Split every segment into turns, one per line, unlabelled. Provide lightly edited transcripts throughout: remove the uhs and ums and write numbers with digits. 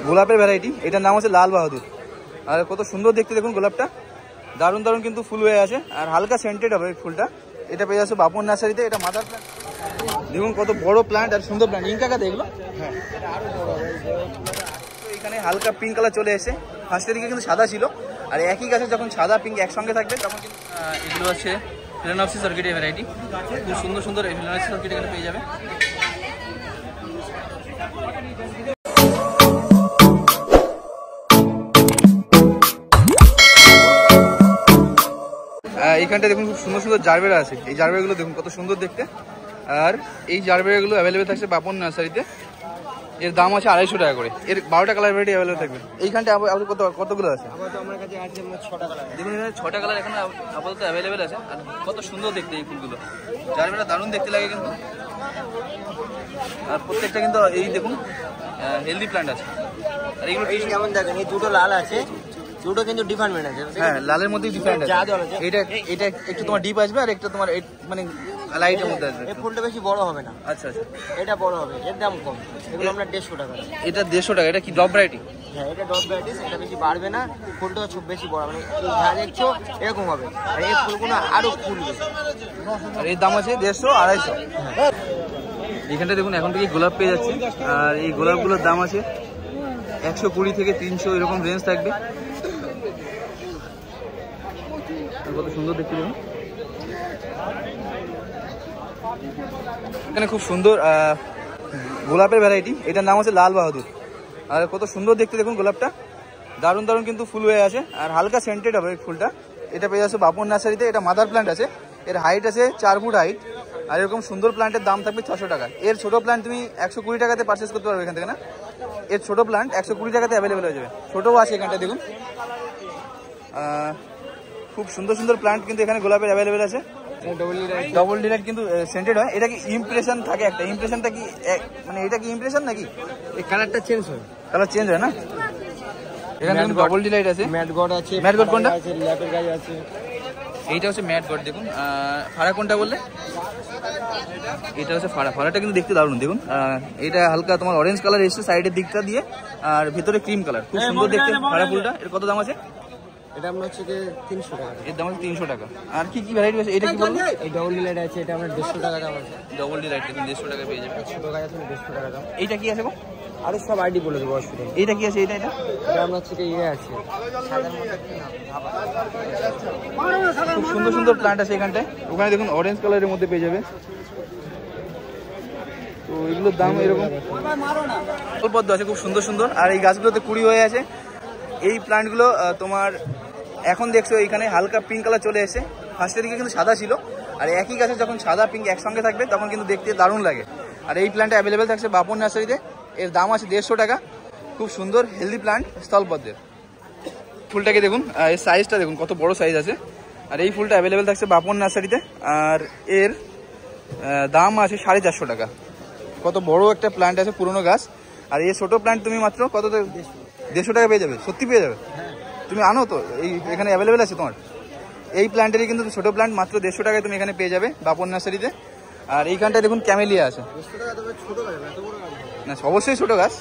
গোলাপের ভ্যারাইটি, এটার নাম হচ্ছে লাল বাহাদুর। আর কত সুন্দর দেখতে দেখুন গোলাপটা, দারুণ দারুণ কিন্তু ফুল হয়ে আছে আর হালকা সেন্টেড হবে এই ফুলটা। এটা পেয়ে যাচ্ছে বাপন নার্সারিতে। এটা মাদার প্ল্যান্ট, দেখুন কত বড় প্ল্যান্ট আর সুন্দর প্ল্যান্ট। ইনকা কাতে এগুলো। হ্যাঁ, এখানে হালকা পিঙ্ক কালার চলে এসে, ফার্স্টের দিকে কিন্তু সাদা ছিল, আর একই গাছে যখন সাদা পিঙ্ক একসঙ্গে থাকবে তখন কিন্তু এগুলো হচ্ছে ফিলানোপসিস অর্কিডের ভ্যারাইটি। খুব সুন্দর সুন্দর এই ফিলানোপসিস অর্কিড এখানে পেয়ে যাবে। এইখানটা দেখুন খুব সুন্দর সুন্দর জারবেরা আছে। এই জারবেরাগুলো দেখুন কত সুন্দর দেখতে, আর এই জারবেরাগুলো অ্যাভেলেবেল থাকছে বাপন নার্সারিতে। এর দাম আছে 250 টাকা করে। এর 12টা কালার ভ্যারাইটি অ্যাভেলেবেল থাকবে। এইখানটা কতগুলো আছে? দেখুন এখানে 6টা কালার এখন আপাতত অ্যাভেলেবেল আছে। আর কত সুন্দর দেখতে এই ফুলগুলো, জারবেরা দারুণ দেখতে লাগে কিন্তু। আর প্রত্যেকটা কিন্তু এই দেখুন হেলদি প্ল্যান্ট আছে। আর এইগুলো
কেমন দেখেন, এই দুটো লাল আছে, দুটো কিন্তু ডিফারেন্ট আছে।
হ্যাঁ, লালের মধ্যেই ডিফারেন্ট আছে। এটা একটু তোমার ডিপ আসবে আর একটা তোমার মানে লাইটের মধ্যে আসবে।
এই ফুলটা বেশি বড় হবে না।
আচ্ছা আচ্ছা,
এটা বড় হবে, এর দাম কম। এগুলো আমরা 150 টাকা।
এটা 150 টাকা। এটা কি ডব ভ্যারাইটি?
হ্যাঁ, এটা ডব ভ্যারাইটি। এটা বেশি বাড়বে না, ফুলটা খুব বেশি বড়, মানে যা দেখছো এরকম হবে। আর এই ফুলগুলো আরো ফুলবে।
আর এর দাম আছে 150-250। এখানটা দেখুন এখন থেকে গোলাপ পেয়ে যাচ্ছে, আর এই গোলাপগুলোর দাম আছে 120 থেকে 300 এরকম রেঞ্জ থাকবে। কত সুন্দর দেখতে দেখুন। এখানে খুব সুন্দর গোলাপের ভ্যারাইটি, এটার নাম হচ্ছে লাল বাহাদুর। আর কত সুন্দর দেখতে দেখুন গোলাপটা, দারুণ দারুণ কিন্তু ফুল হয়ে আছে আর হালকা সেন্টেড হবে এই ফুলটা। এটা পেয়ে যাচ্ছে বাপন নার্সারিতে। এটা মাদার প্ল্যান্ট আছে, এর হাইট আছে 4 ফুট হাইট। আর এরকম সুন্দর প্ল্যান্টের দাম থাকবে 600 টাকা। এর ছোটো প্ল্যান্ট তুমি 120 টাকাতে পারচেস করতে পারবে এখান থেকে না। এর ছোটো প্ল্যান্ট 120 টাকাতে অ্যাভেলেবেল হয়ে যাবে। ছোটোও আছে এখানটা দেখুন। খুব সুন্দর সুন্দর প্ল্যান্ট কিন্তু এখানে গোলাপের অ্যাভেলেবেল আছে। ডবল ডিলাইট কিন্তু সেন্টেড হয়। এটা কি ইমপ্রেশন থাকে একটা? ইমপ্রেশনটা কি মানে এটা কি ইমপ্রেশন নাকি?
এই কালারটা চেঞ্জ হয়,
কালার চেঞ্জ হয় না? এখানে দেখুন ডবল ডিলাইট আছে,
ম্যাট গড আছে।
ম্যাট গড কোনটা?
ল্যাপের গাছ আছে।
এইটা হচ্ছে ম্যাট গড। দেখুন ফাড়া কোনটা বললে? এটা হচ্ছে ফাড়া। ফাড়াটা কিন্তু দেখতে দারুণ দেখুন। এটা হালকা তোমার অরেঞ্জ কালার এসছে সাইডের দিকটা দিয়ে, আর ভেতরে ক্রিম কালার। খুব সুন্দর দেখতে ফাড়া ফুলটা। এর কত দাম আছে?
এটা আমরা হচ্ছে 300 টাকা।
এর দাম আছে 300 টাকা। আর কি কি ভ্যারাইটি আছে? এটা কি বলবো?
এই ডবল ডিলাইট আছে, এটা আমরা 150 টাকা দাম আছে।
ডবল ডিলাইট দেখুন 150 টাকা পেয়ে যাবে।
ছোট গাছ আছে 150 টাকা দাম।
এইটা কি আছে গো?
আরে সব আইডি বলে দেবো, অসুবিধা নেই।
এইটা কি আছে? এটা
আমরা হচ্ছে ইয়ে আছে সাদার মধ্যে
খুব সুন্দর সুন্দর প্ল্যান্ট আছে এখানটায়। ওখানে দেখুন অরেঞ্জ কালারের মধ্যে পেয়ে যাবে। তো এগুলোর দাম এরকম পদ্ম আছে খুব সুন্দর সুন্দর। আর এই গাছগুলোতে কুড়ি হয়ে আছে। এই প্ল্যান্টগুলো তোমার এখন দেখছো এখানে হালকা পিঙ্ক কালার চলে এসে, ফার্স্টের দিকে কিন্তু সাদা ছিল, আর একই গাছে যখন সাদা পিঙ্ক একসঙ্গে থাকবে তখন কিন্তু দেখতে দারুণ লাগে। আর এই প্ল্যান্টটা অ্যাভেলেবেল থাকছে বাপন নার্সারিতে। এর দাম আছে 150 টাকা। খুব সুন্দর হেলদি প্ল্যান্ট স্থলপদ্মের। ফুলটাকে দেখুন, এর সাইজটা দেখুন কত বড় সাইজ আছে। আর এই ফুলটা অ্যাভেলেবেল থাকছে বাপন নার্সারিতে। আর এর দাম আছে 450 টাকা। কত বড় একটা প্ল্যান্ট আছে, পুরনো গাছ। আর এই ছোটো প্ল্যান্ট তুমি মাত্র কত 150 টাকা পেয়ে যাবে। সত্যি পেয়ে যাবে, তুমি আনো তো। এই এখানে অ্যাভেলেবেল আছে তোমার। এই প্ল্যান্টেরই কিন্তু ছোটো প্ল্যান্ট মাত্র 150 টাকায় তুমি এখানে পেয়ে যাবে বাপন নার্সারিতে। আর এইখানটায় দেখুন ক্যামেলিয়া আছে। না, অবশ্যই ছোটো গাছ।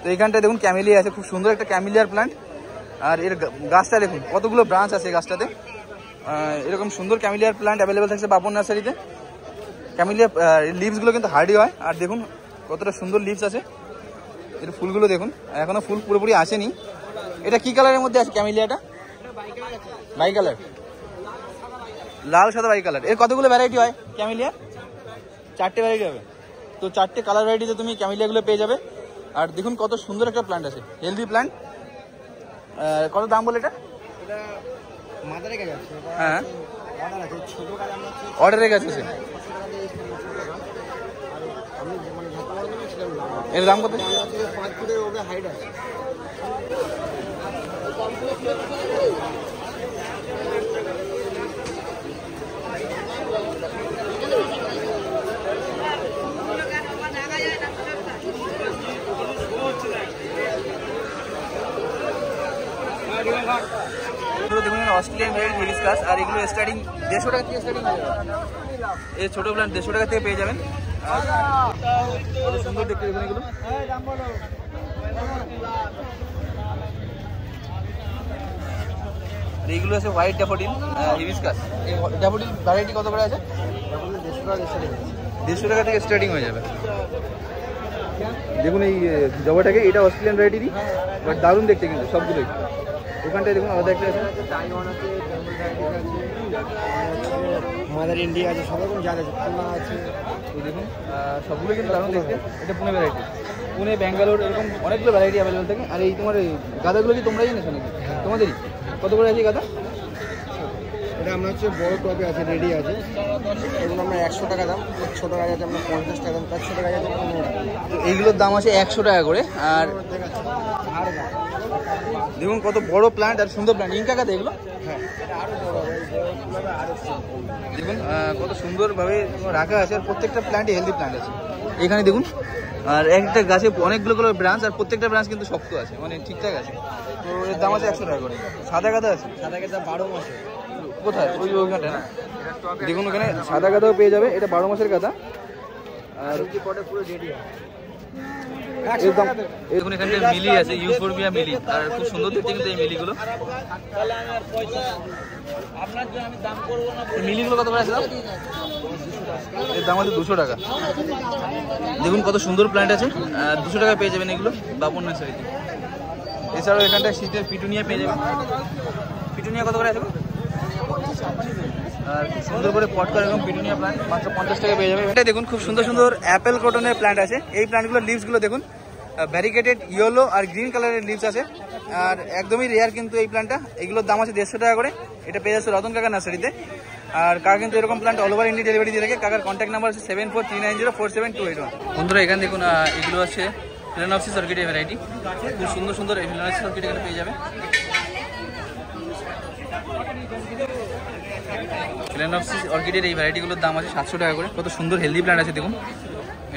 তো এইখানটায় দেখুন ক্যামেলিয়া আছে, খুব সুন্দর একটা ক্যামেলিয়ার প্ল্যান্ট। আর এর গাছটা দেখুন কতগুলো ব্রাঞ্চ আছে এই গাছটাতে। এরকম সুন্দর ক্যামেলিয়ার প্ল্যান্ট অ্যাভেলেবেল থাকছে বাপন নার্সারিতে। ক্যামেলিয়া লিভসগুলো কিন্তু হার্ডি হয়। আর দেখুন কতটা সুন্দর লিভস আছে। এর ফুলগুলো দেখুন, এখনো ফুল পুরোপুরি আসেনি। এটা কি কালারের মধ্যে আছে ক্যামেলিয়াটা? বাই কালার, লাল সাদা বাই কালার। এর কতগুলো ভ্যারাইটি হয় ক্যামেলিয়া? 4টে ভ্যারাইটি হবে। তো 4টে কালার ভ্যারাইটিতে তুমি ক্যামেলিয়াগুলো পেয়ে যাবে। আর দেখুন কত সুন্দর একটা প্ল্যান্ট আছে, হেলদি প্ল্যান্ট। কত দাম বলে এটা? হ্যাঁ, অর্ডারের কাছে আছে। এর দাম কত?
5 ফুটের উপরে হাইট আছে।
দেখুন অস্ট্রেলিয়ান ভ্যারাইটি হিবিস্কাস। আর এগুলো স্টার্টিং 150 টাকা থেকে স্টার্টিং হয়ে যাবে। এই ছোটো প্ল্যান্ট 150 টাকা থেকে পেয়ে যাবেন। কত সুন্দর দেখতে দেখুন এগুলো। এইগুলো আছে হোয়াইট ড্যাফোডিল, হিবিস্কাস। এই ড্যাফোডিল ভ্যারাইটি কত করে আছে? 150 টাকা থেকে স্টার্টিং হয়ে যাবে। দেখুন এই জবাটাকে, এটা অস্ট্রেলিয়ান ভ্যারাইটি, বাট দারুণ দেখতে কিন্তু সবগুলোই। ওখানটায় দেখুন আলাদা একটা আছে,
মাদার ইন্ডিয়া আছে, সব রকম জাত আছে, পুনা আছে।
দেখুন সবগুলো কিন্তু দারুণ দেখতে। এটা পুনে ভ্যারাইটি, পুনে, ব্যাঙ্গালোর, এরকম অনেকগুলো ভ্যারাইটি অ্যাভেলেবেল থাকে। আর এই তোমার গাদাগুলো কি তোমরাই এনেছো নাকি? তোমাদেরই? কত করে আছে গাদা?
এটা আমরা হচ্ছে বড় টপে আছে, রেডি আছে, এগুলো আমরা 100 টাকা দাম। ছোটো গাছ আছে আমরা 50 টাকা দাম, তার ছোটো গাছ আছে 15 টাকা।
এইগুলোর দাম আছে 100 টাকা করে। আর দেখুন কত বড় প্ল্যান্ট আর সুন্দর প্ল্যান্ট, ইনকা গাদা এগুলো।
হ্যাঁ, এটা আরও বড় হবে, আরও
দেখুন কত সুন্দরভাবে রাখা আছে। আর প্রত্যেকটা প্ল্যান্টে হেলদি প্ল্যান্ট আছে এখানে দেখুন। আর একটা গাছে অনেকগুলো করে ব্রাঞ্চ, আর প্রত্যেকটা ব্রাঞ্চ কিন্তু শক্ত আছে, মানে ঠিকঠাক আছে। তো এর দাম আছে 100 টাকা করে। সাদা গাদা আছে,
সাদা গাছ 12 মাসে।
কোথায়? ওইখানটা না, দেখুন ওখানে সাদা গাদাও পেয়ে যাবে। এটা 12 মাসের গাদা। আর
পুরো রেডি
একদম। দেখুন এখানে মিলি আছে, ইউফোরবিয়া মিলি, আর খুব সুন্দর দেখতে কিন্তু এই মিলিগুলো। মিলিগুলো কত করে আছে? এর দাম আছে 200 টাকা। দেখুন কত সুন্দর প্ল্যান্ট আছে, 200 টাকা পেয়ে যাবেন এগুলো বাবন নার্সারিতে। এছাড়াও এখানটায় শীতের পিটুনিয়া পেয়ে যাবেন। পিটুনিয়া কত করে আছে? আর খুব সুন্দর করে পট করে এরকম পিটুনিয়া প্ল্যান্ট মাত্র 50 টাকা পেয়ে যাবে। এটা দেখুন খুব সুন্দর সুন্দর অ্যাপেল কটনের প্ল্যান্ট আছে। এই প্ল্যান্টগুলোর লিভসগুলো দেখুন, ভ্যারিকেটেড ইয়েলো আর গ্রিন কালারের লিভস আছে। আর একদমই রেয়ার কিন্তু এই প্ল্যান্টটা। এগুলোর দাম আছে 150 টাকা করে। এটা পেয়ে যাচ্ছে রতন কাকা নার্সারিতে। আর কাকা কিন্তু এরকম plant all over India delivery দিয়ে থাকে। কাকার কন্ট্যাক্ট নাম্বার আছে 7439047281। বন্ধুরা এখানে দেখুন এগুলো আছে ফিলানপসিস অর্কিডের ভ্যারাইটি। খুব সুন্দর সুন্দর এই ফিলানপসিস অর্কিড এখানে পেয়ে যাবে। ফিলানপসিস অর্কিডের এই ভ্যারাইটিগুলোর দাম আছে 700 টাকা করে। কত সুন্দর হেলদি প্ল্যান্ট আছে দেখুন।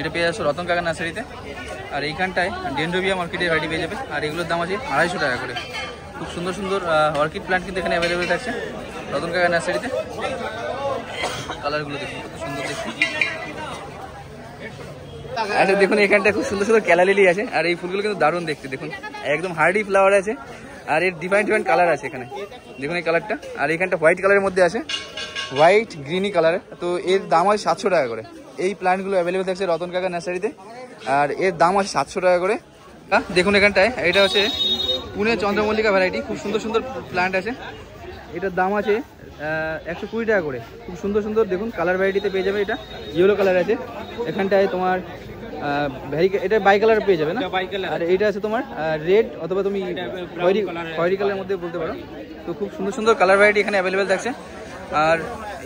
এটা পেয়ে যাচ্ছে রতন কাকা নার্সারিতে। আর এইখানটায় ডেনড্রোবিয়াম অর্কিডের ভ্যারাইটি পেয়ে যাবে। আর এগুলোর দাম আছে 250 টাকা করে। খুব সুন্দর সুন্দর অর্কিড প্ল্যান্ট কিন্তু এখানে অ্যাভেলেবেল থাকছে রতন কাকা নার্সারিতে। কালারগুলো দেখুন কত সুন্দর দেখতে। আচ্ছা দেখুন এখানটায় খুব সুন্দর সুন্দর ক্যালা লিলি আছে। আর এই ফুলগুলো কিন্তু দারুণ দেখতে, দেখুন একদম হার্ডি ফ্লাওয়ার আছে। আর এর ডিফারেন্ট ডিফারেন্ট কালার আছে এখানে, দেখুন এই কালারটা। আর এখানটা হোয়াইট কালারের মধ্যে আছে, হোয়াইট গ্রিনি কালারের। তো এর দাম আছে 700 টাকা করে। এই প্ল্যান্টগুলো অ্যাভেলেবেল থাকছে রতন কাকা নার্সারিতে। আর এর দাম আছে 700 টাকা করে। দেখুন এখানটায় এটা হচ্ছে পুনে চন্দ্রমল্লিকা ভ্যারাইটি। খুব সুন্দর সুন্দর প্ল্যান্ট আছে। এটার দাম আছে 120 টাকা করে। খুব সুন্দর সুন্দর দেখুন কালার ভ্যারাইটিতে পেয়ে যাবে। এটা ইয়েলো কালার আছে। এখানটায় তোমার এটা বাই কালার পেয়ে যাবে না। আর এইটা আছে তোমার রেড, অথবা তুমি খয়েরি কালারের মধ্যে বলতে পারো। তো খুব সুন্দর সুন্দর কালার ভ্যারাইটি এখানে অ্যাভেলেবেল থাকছে। আর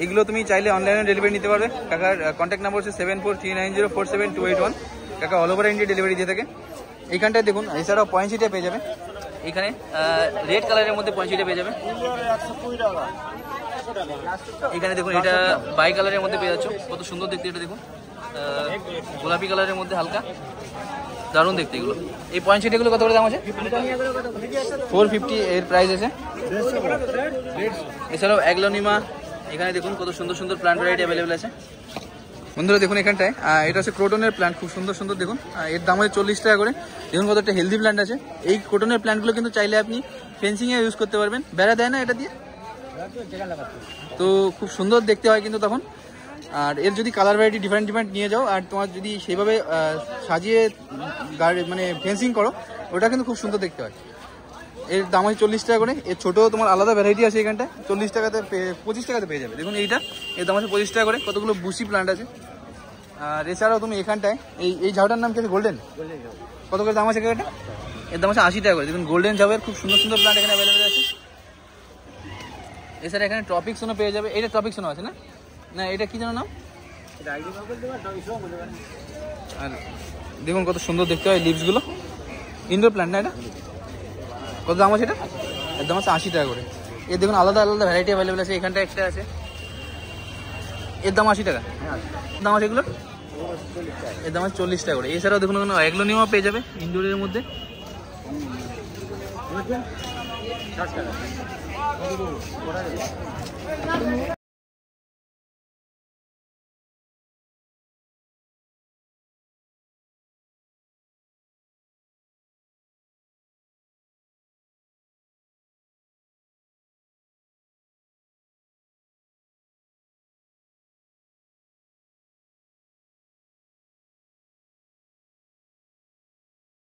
এগুলো তুমি চাইলে অনলাইনে ডেলিভারি নিতে পারবে। কাকার কন্ট্যাক্ট নাম্বার হচ্ছে 7439047281। কাকা অল ওভার ইন্ডিয়া ডেলিভারি দিয়ে থাকে। এইখানটায় দেখুন এছাড়াও পয়েন্টসিটা পেয়ে যাবে। এখানে রেড কালারের মধ্যে পয়েন্টসিটা পেয়ে যাবে। এখানে দেখুন এটা বাই কালারের মধ্যে পেয়ে যাচ্ছ। কত সুন্দর দেখতে এটা দেখুন, গোলাপি কালারের মধ্যে হালকা, দারুণ দেখতে এগুলো। এই পয়েন্টসিট এগুলো কত করে দাম আছে? 450 এর প্রাইস আছে। এছাড়াও অ্যাগ্লোনিমা এখানে দেখুন কত সুন্দর সুন্দর প্ল্যান্ট ভ্যারাইটি অ্যাভেলেবেল আছে। বন্ধুরা দেখুন এখানটায় এটা হচ্ছে ক্রোটনের প্ল্যান্ট, খুব সুন্দর সুন্দর দেখুন। এর দাম আছে 40 টাকা করে। দেখুন কত একটা হেলদি প্ল্যান্ট আছে। এই ক্রোটনের প্ল্যান্টগুলো কিন্তু চাইলে আপনি ফেন্সিংয়ে ইউজ করতে পারবেন। বেড়া দেয় না এটা দিয়ে, তো খুব সুন্দর দেখতে হয় কিন্তু তখন। আর এর যদি কালার ভ্যারাইটি ডিফারেন্ট ডিফারেন্ট নিয়ে যাও, আর তোমার যদি সেইভাবে সাজিয়ে মানে ফেন্সিং করো, ওটা কিন্তু খুব সুন্দর দেখতে হয়। এর দাম আছে 40 টাকা করে। এর ছোটো তোমার আলাদা ভ্যারাইটি আছে এখানটায় 40 টাকাতে 25 টাকাতে পেয়ে যাবে। দেখুন এইটা, এর দাম আছে 25 টাকা করে। কতগুলো বুসি প্ল্যান্ট আছে। আর এছাড়াও তুমি এখানটায় এই ঝাউটার নাম কি আছে? গোল্ডেন। কত করে দাম আছে এটা? এর দাম আছে 80 টাকা করে। দেখুন গোল্ডেন ঝাউয়ের খুব সুন্দর সুন্দর প্ল্যান্ট এখানে অ্যাভেলেবেল আছে। এছাড়া এখানে ট্রপিক্সোনো পেয়ে যাবে। এটা ট্রপিক্সোনো আছে না? না এটা কি যেন নাম? আর দেখুন কত সুন্দর দেখতে হয় লিভসগুলো। ইনডোর প্ল্যান্ট না এটা? কত দাম আছে এটা? এর দাম আছে 80 টাকা করে। এর দেখুন আলাদা আলাদা ভ্যারাইটি অ্যাভেলেবেল আছে। এখানটা একটা আছে, এর দাম 80 টাকা। দাম আছে এগুলোর? এর দাম আছে 40 টাকা করে। এছাড়াও দেখুন অ্যাগ্লোনিমা পেয়ে যাবে ইনডোরের মধ্যে।